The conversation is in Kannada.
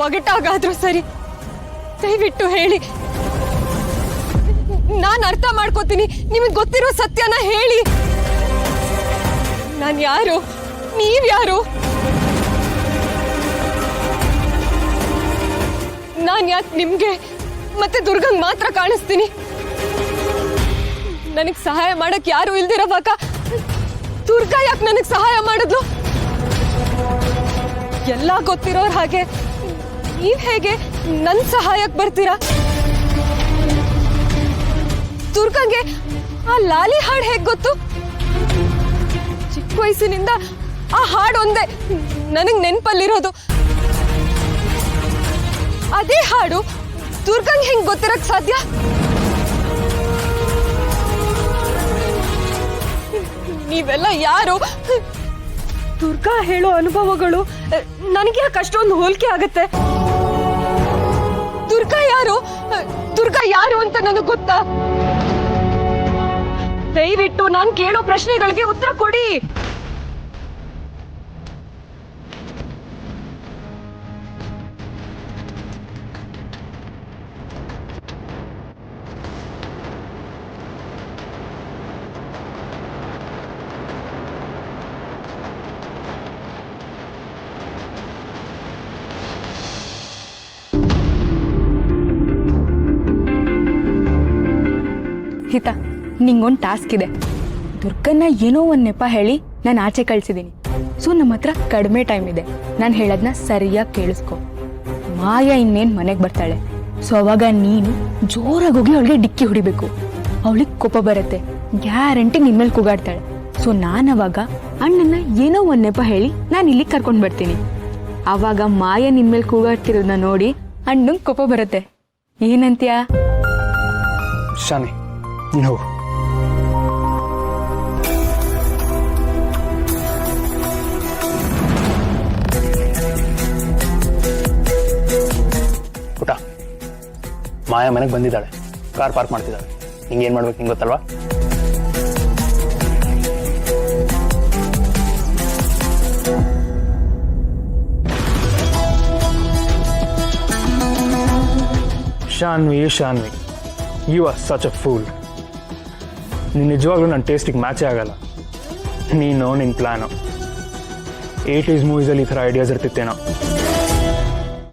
ಒಗಟಾಗಾದ್ರೂ ಸರಿ, ದಯವಿಟ್ಟು ಹೇಳಿ. ನಾನು ಅರ್ಥ ಮಾಡ್ಕೋತೀನಿ. ನಿಮಗೆ ಗೊತ್ತಿರೋ ಸತ್ಯನ ಹೇಳಿ. ನಾನು ಯಾರು, ನೀವ್ಯಾರು? ನಾನು ಯಾಕೆ ನಿಮ್ಗೆ ಮತ್ತೆ ದುರ್ಗಂಗ್ ಮಾತ್ರ ಕಾಣಿಸ್ತೀನಿ? ನನಗೆ ಸಹಾಯ ಮಾಡಕ್ ಯಾರು ಇಲ್ದಿರೋವಾಗ ದುರ್ಗಾ ಯಾಕೆ ನನಗೆ ಸಹಾಯ ಮಾಡಿದ್ಲು? ಎಲ್ಲ ಗೊತ್ತಿರೋರ್ ಹಾಗೆ ನೀವ್ ಹೇಗೆ ನನ್ ಸಹಾಯಕ್ಕೆ ಬರ್ತೀರಾ? ದುರ್ಗಂಗೆ ಆ ಲಾಲಿ ಹಾಡು ಹೇಗ್ ಗೊತ್ತು? ಚಿಕ್ಕ ವಯಸ್ಸಿನಿಂದ ಆ ಹಾಡು ಒಂದೇ ನನಗ್ ನೆನ್ಪಲ್ಲಿರೋದು. ಅದೇ ಹಾಡು ದುರ್ಗಂಗ್ ಹೆಂಗ್ ಗೊತ್ತಿರಕ್ ಸಾಧ್ಯ? ನೀವೆಲ್ಲ ಯಾರು? ದುರ್ಗಾ ಹೇಳೋ ಅನುಭವಗಳು ನನಗೆ ಯಾಕೆ ಅಷ್ಟೊಂದು ಹೋಲಿಕೆ ಆಗತ್ತೆ? ದುರ್ಗಾ ಯಾರು ಅಂತ ನನಗೆ ಗೊತ್ತಾ? ದಯವಿಟ್ಟು ನಾನು ಕೇಳೋ ಪ್ರಶ್ನೆಗಳಿಗೆ ಉತ್ತರ ಕೊಡಿ. ಹಿತಾ, ನಿಂಗೊಂದು ಟಾಸ್ಕ್ ಇದೆ. ದುರ್ಗನ್ನ ಏನೋ ಒಂದು ನೆಪ ಹೇಳಿ ನಾನು ಆಚೆ ಕಳ್ಸಿದ್ದೀನಿ. ಸೊ ನಮ್ಮ ಹತ್ರ ಕಡಿಮೆ ಟೈಮ್ ಇದೆ. ನಾನು ಹೇಳೋದನ್ನ ಸರಿಯಾಗಿ ಕೇಳಿಸ್ಕೊ. ಮಾಯಾ ಇನ್ನೇನು ಮನೆಗೆ ಬರ್ತಾಳೆ. ಸೊ ಅವಾಗ ನೀನು ಜೋರಾಗಿ ಹೋಗಿ ಅವಳಿಗೆ ಡಿಕ್ಕಿ ಹೊಡಿಬೇಕು. ಅವಳಿಗೆ ಕೋಪ ಬರುತ್ತೆ, ಗ್ಯಾರಂಟಿ ನಿನ್ಮೇಲೆ ಕೂಗಾಡ್ತಾಳೆ. ಸೊ ನಾನು ಅವಾಗ ಅಣ್ಣನ ಏನೋ ಒಂದು ನೆಪ ಹೇಳಿ ನಾನು ಇಲ್ಲಿಗೆ ಕರ್ಕೊಂಡು ಬರ್ತೀನಿ. ಆವಾಗ ಮಾಯಾ ನಿನ್ಮೇಲೆ ಕೂಗಾಡ್ತಿರೋದನ್ನ ನೋಡಿ ಅಣ್ಣಂಗೆ ಕೋಪ ಬರುತ್ತೆ. ಏನಂತೀಯಾ? ಶಾನಿ, ನೀನು ಹೋಗು. ಪುಟ, ಮಾಯಾ ಮನೆಗೆ ಬಂದಿದ್ದಾಳೆ. ಕಾರ್ ಪಾರ್ಕ್ ಮಾಡ್ತಿದ್ದಾಳೆ. ನಿಂಗೆ ಏನು ಮಾಡ್ಬೇಕು ನಿಂಗೆ ಗೊತ್ತಲ್ವಾ? Shanvi, you are such a fool. ನೀನು ನಿಜವಾಗ್ಲೂ ನನ್ನ ಟೇಸ್ಟಿಗೆ ಮ್ಯಾಚೇ ಆಗಲ್ಲ. ನೀನು ನಿನ್ನ ಪ್ಲ್ಯಾನು 80s ಮೂವೀಸಲ್ಲಿ ಈ ಥರ ಐಡಿಯಾಸ್ ಇರ್ತಿತ್ತೇನೋ.